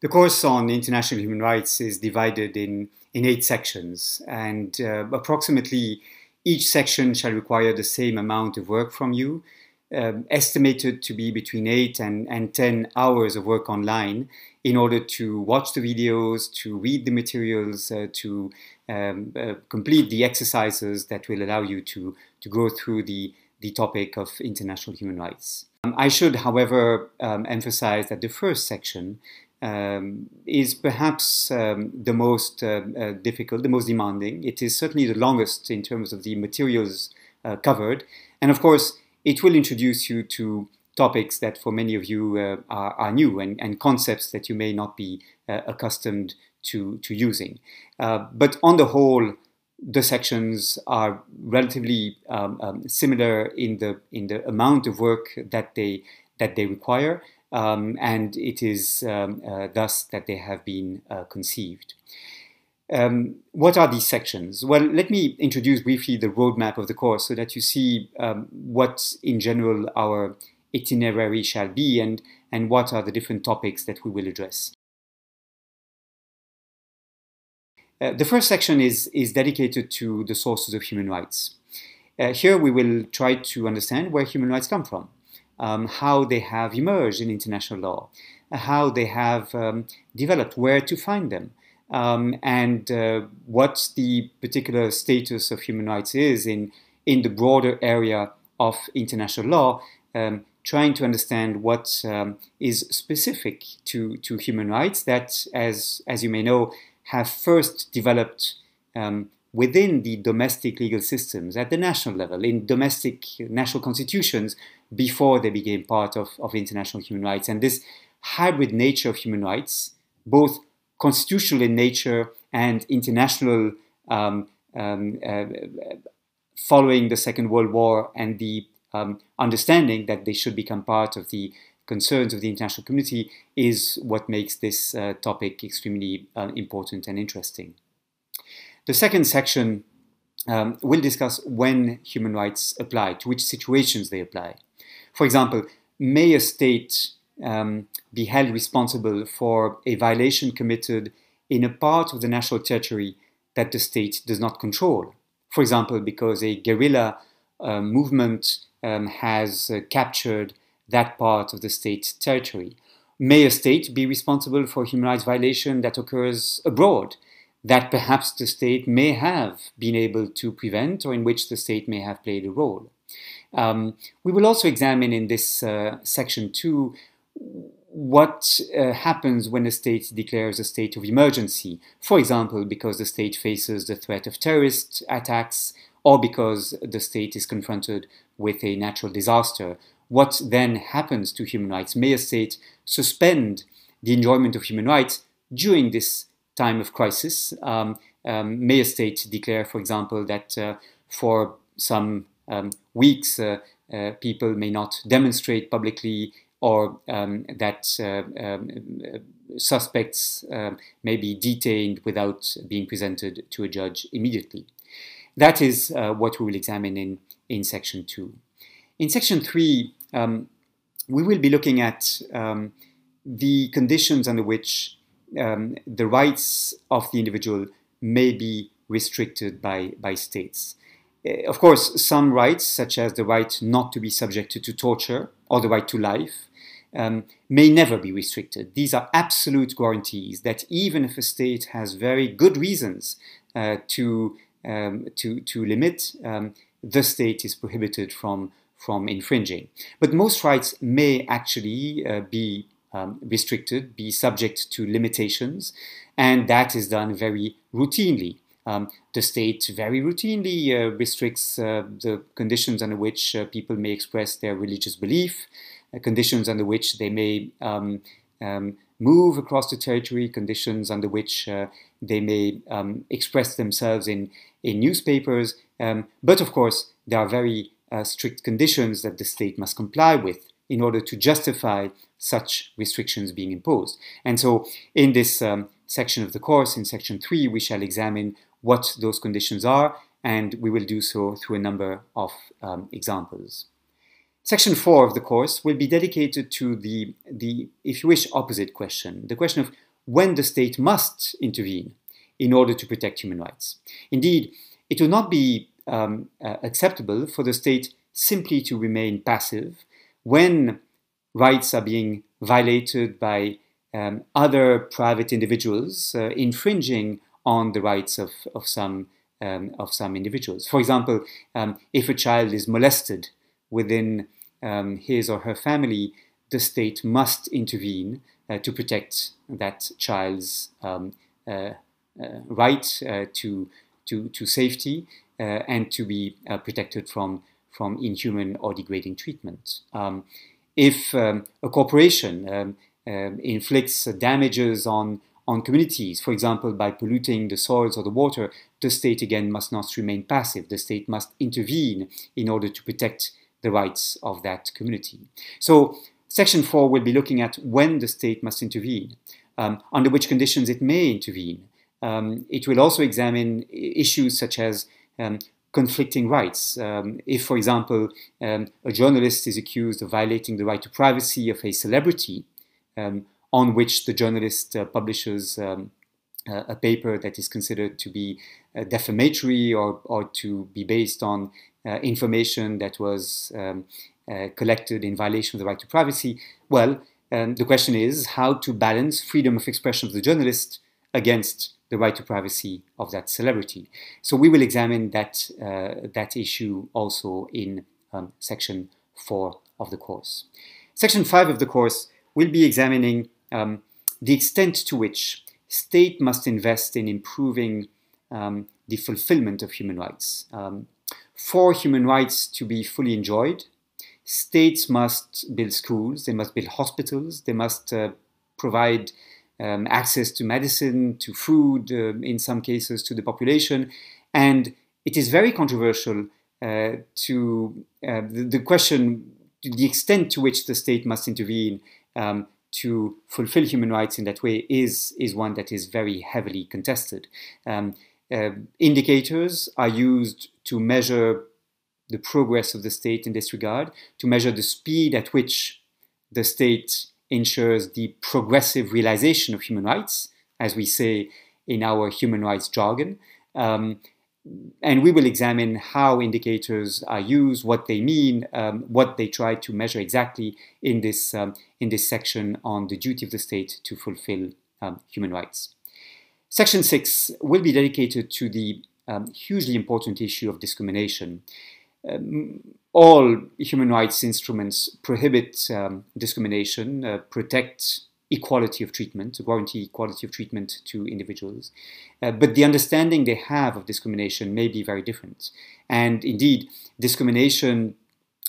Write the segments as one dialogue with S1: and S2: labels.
S1: The course on international human rights is divided in 8 sections, and approximately each section shall require the same amount of work from you, estimated to be between 8 and 10 hours of work online in order to watch the videos, to read the materials, to complete the exercises that will allow you to go through the topic of international human rights. I should, however, emphasize that the first section is perhaps the most difficult, the most demanding. It is certainly the longest in terms of the materials covered. And of course, it will introduce you to topics that for many of you are new and concepts that you may not be accustomed to using. But on the whole, the sections are relatively similar in the amount of work that they require, and it is thus that they have been conceived. What are these sections? Well, let me introduce briefly the roadmap of the course so that you see what in general our itinerary shall be and what are the different topics that we will address. The first section is dedicated to the sources of human rights. Here we will try to understand where human rights come from, how they have emerged in international law, how they have developed, where to find them, and what the particular status of human rights is in the broader area of international law, trying to understand what is specific to human rights that, as you may know, have first developed within the domestic legal systems at the national level, in domestic national constitutions, before they became part of international human rights. And this hybrid nature of human rights, both constitutional in nature and international, following the Second World War and the understanding that they should become part of the concerns of the international community, is what makes this topic extremely important and interesting. The second section will discuss when human rights apply, to which situations they apply. For example, may a state be held responsible for a violation committed in a part of the national territory that the state does not control? For example, because a guerrilla movement has captured that part of the state territory. May a state be responsible for a human rights violation that occurs abroad, that perhaps the state may have been able to prevent, or in which the state may have played a role? We will also examine in this section 2 what happens when a state declares a state of emergency, for example, because the state faces the threat of terrorist attacks, or because the state is confronted with a natural disaster. What then happens to human rights? May a state suspend the enjoyment of human rights during this time of crisis? May a state declare, for example, that for some weeks people may not demonstrate publicly, or that suspects may be detained without being presented to a judge immediately? That is what we will examine in section 2. In section 3, we will be looking at the conditions under which the rights of the individual may be restricted by states. Of course, some rights, such as the right not to be subjected to torture or the right to life, may never be restricted. These are absolute guarantees that even if a state has very good reasons to limit, the state is prohibited from infringing. But most rights may actually be restricted, be subject to limitations, and that is done very routinely. The state very routinely restricts the conditions under which people may express their religious belief, conditions under which they may move across the territory, conditions under which they may express themselves in newspapers. But of course, there are very strict conditions that the state must comply with in order to justify such restrictions being imposed. And so in this section of the course, in section 3, we shall examine what those conditions are, and we will do so through a number of examples. Section 4 of the course will be dedicated to the, if you wish, opposite question, the question of when the state must intervene in order to protect human rights. Indeed, it would not be acceptable for the state simply to remain passive when rights are being violated by other private individuals infringing on the rights of some individuals. For example, if a child is molested within his or her family, the state must intervene to protect that child's right to safety and to be protected from inhuman or degrading treatment. If a corporation inflicts damages on communities, for example, by polluting the soils or the water, the state again must not remain passive. The state must intervene in order to protect the rights of that community. So Section 4 will be looking at when the state must intervene, under which conditions it may intervene. It will also examine issues such as conflicting rights. If, for example, a journalist is accused of violating the right to privacy of a celebrity, on which the journalist publishes a paper that is considered to be defamatory or to be based on information that was collected in violation of the right to privacy, well, the question is how to balance freedom of expression of the journalist against the right to privacy of that celebrity. So we will examine that issue also in Section 4 of the course. Section 5 of the course will be examining the extent to which state must invest in improving the fulfillment of human rights. For human rights to be fully enjoyed, states must build schools, they must build hospitals, they must provide access to medicine, to food, in some cases to the population. And it is very controversial to the question, to the extent to which the state must intervene to fulfill human rights in that way is one that is very heavily contested. Indicators are used to measure the progress of the state in this regard, to measure the speed at which the state ensures the progressive realization of human rights, as we say in our human rights jargon. And we will examine how indicators are used, what they mean, what they try to measure exactly in this section on the duty of the state to fulfill human rights. Section 6 will be dedicated to the hugely important issue of discrimination. All human rights instruments prohibit discrimination, protect equality of treatment, guarantee equality of treatment to individuals. But the understanding they have of discrimination may be very different. And indeed, discrimination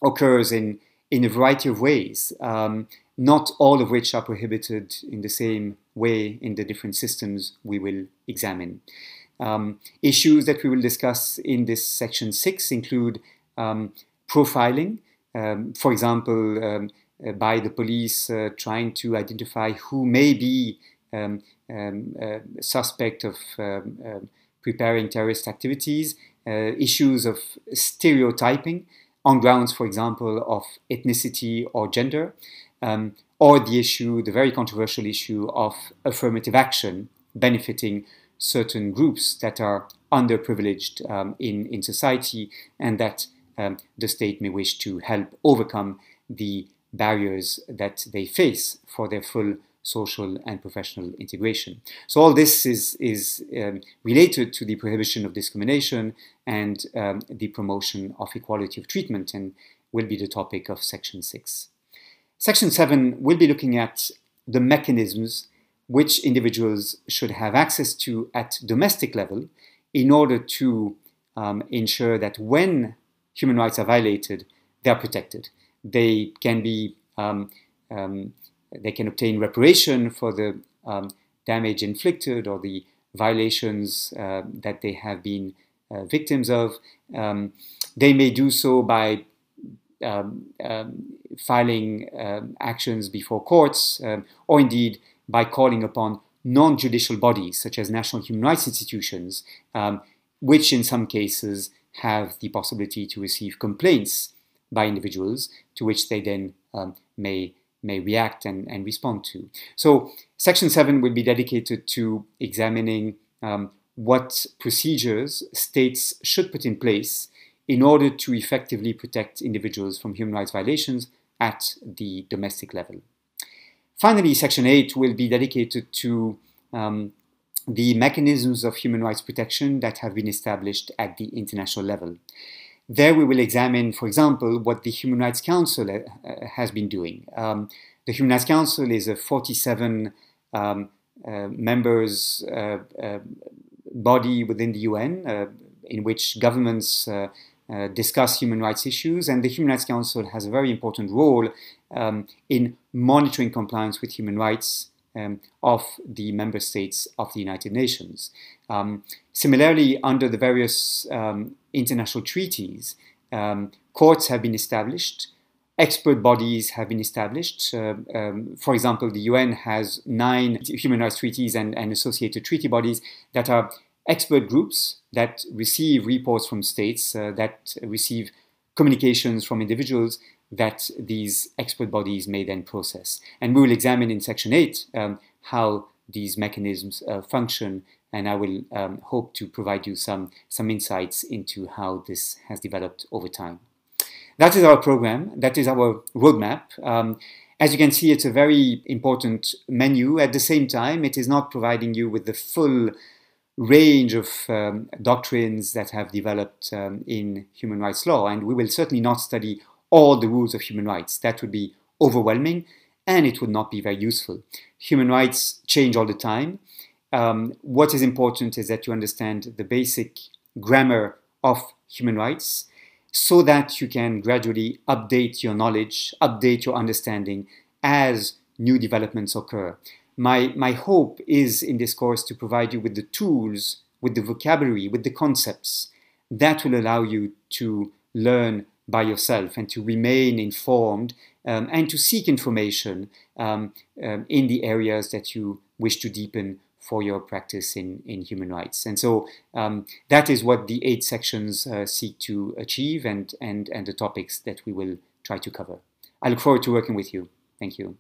S1: occurs in a variety of ways, not all of which are prohibited in the same way in the different systems we will examine. Issues that we will discuss in this section 6 include profiling, for example, by the police trying to identify who may be suspect of preparing terrorist activities, issues of stereotyping on grounds, for example, of ethnicity or gender, or the very controversial issue of affirmative action benefiting certain groups that are underprivileged in society and that the state may wish to help overcome the barriers that they face for their full social and professional integration. So all this is related to the prohibition of discrimination and the promotion of equality of treatment and will be the topic of Section 6. Section 7 will be looking at the mechanisms which individuals should have access to at domestic level in order to ensure that when human rights are violated, they are protected. They can be, they can obtain reparation for the damage inflicted or the violations that they have been victims of. They may do so by filing actions before courts, or indeed by calling upon non-judicial bodies such as national human rights institutions, which in some cases have the possibility to receive complaints by individuals to which they then may may react and respond to. So section 7 will be dedicated to examining what procedures states should put in place in order to effectively protect individuals from human rights violations at the domestic level. Finally, section 8 will be dedicated to the mechanisms of human rights protection that have been established at the international level. There we will examine, for example, what the Human Rights Council has been doing. The Human Rights Council is a 47 members body within the UN in which governments discuss human rights issues, and the Human Rights Council has a very important role in monitoring compliance with human rights of the member states of the United Nations. Similarly, under the various international treaties, courts have been established, expert bodies have been established. For example, the UN has 9 human rights treaties and associated treaty bodies that are expert groups that receive reports from states, that receive communications from individuals that these expert bodies may then process. And we will examine in section 8 how these mechanisms function, and I will hope to provide you some insights into how this has developed over time. That is our program, that is our roadmap. As you can see, it's a very important menu. At the same time, it is not providing you with the full range of doctrines that have developed in human rights law, and we will certainly not study all the rules of human rights. That would be overwhelming and it would not be very useful. Human rights change all the time. What is important is that you understand the basic grammar of human rights so that you can gradually update your knowledge, update your understanding as new developments occur. My hope is in this course to provide you with the tools, with the vocabulary, with the concepts that will allow you to learn by yourself and to remain informed and to seek information in the areas that you wish to deepen for your practice in human rights. And so that is what the 8 sections seek to achieve and the topics that we will try to cover. I look forward to working with you. Thank you.